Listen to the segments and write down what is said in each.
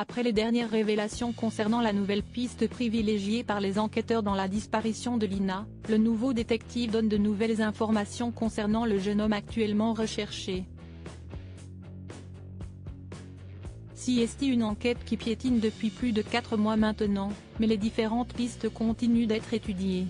Après les dernières révélations concernant la nouvelle piste privilégiée par les enquêteurs dans la disparition de Lina, le nouveau détective donne de nouvelles informations concernant le jeune homme actuellement recherché. Si est une enquête qui piétine depuis plus de 4 mois maintenant, mais les différentes pistes continuent d'être étudiées.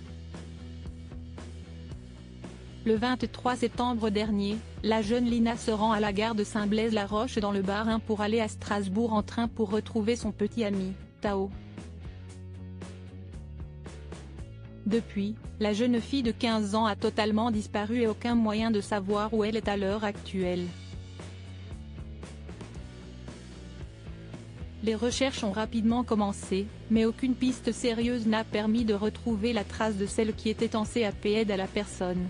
Le 23 septembre dernier, la jeune Lina se rend à la gare de Saint-Blaise-la-Roche dans le Bas-Rhin pour aller à Strasbourg en train pour retrouver son petit ami, Tao. Depuis, la jeune fille de 15 ans a totalement disparu et aucun moyen de savoir où elle est à l'heure actuelle. Les recherches ont rapidement commencé, mais aucune piste sérieuse n'a permis de retrouver la trace de celle qui était censée apporter aide à la personne.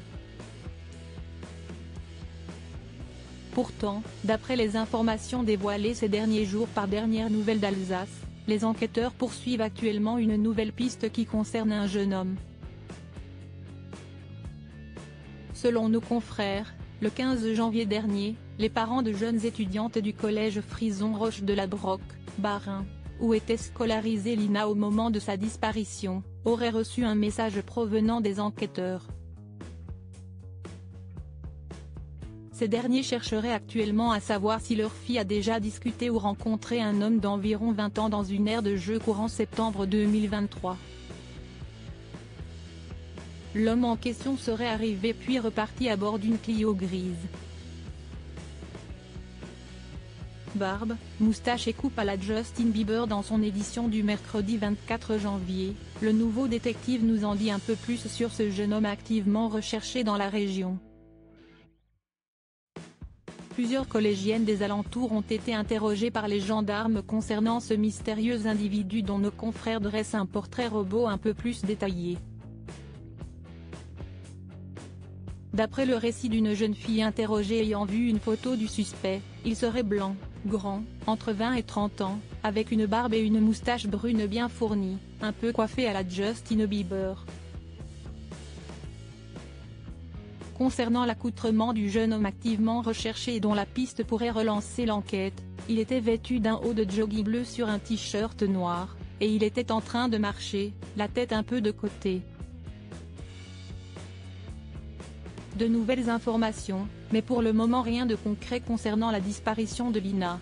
Pourtant, d'après les informations dévoilées ces derniers jours par Dernières Nouvelles d'Alsace, les enquêteurs poursuivent actuellement une nouvelle piste qui concerne un jeune homme. Selon nos confrères, le 15 janvier dernier, les parents de jeunes étudiantes du collège Frison Roche de la Broc, Bas-Rhin, où était scolarisée Lina au moment de sa disparition, auraient reçu un message provenant des enquêteurs. Ces derniers chercheraient actuellement à savoir si leur fille a déjà discuté ou rencontré un homme d'environ 20 ans dans une aire de jeu courant septembre 2023. L'homme en question serait arrivé puis reparti à bord d'une Clio grise. Barbe, moustache et coupe à la Justin Bieber. Dans son édition du mercredi 24 janvier, le nouveau détective nous en dit un peu plus sur ce jeune homme activement recherché dans la région. Plusieurs collégiennes des alentours ont été interrogées par les gendarmes concernant ce mystérieux individu dont nos confrères dressent un portrait robot un peu plus détaillé. D'après le récit d'une jeune fille interrogée ayant vu une photo du suspect, il serait blanc, grand, entre 20 et 30 ans, avec une barbe et une moustache brune bien fournie, un peu coiffée à la Justin Bieber. Concernant l'accoutrement du jeune homme activement recherché et dont la piste pourrait relancer l'enquête, il était vêtu d'un haut de jogging bleu sur un t-shirt noir, et il était en train de marcher, la tête un peu de côté. De nouvelles informations, mais pour le moment rien de concret concernant la disparition de Lina.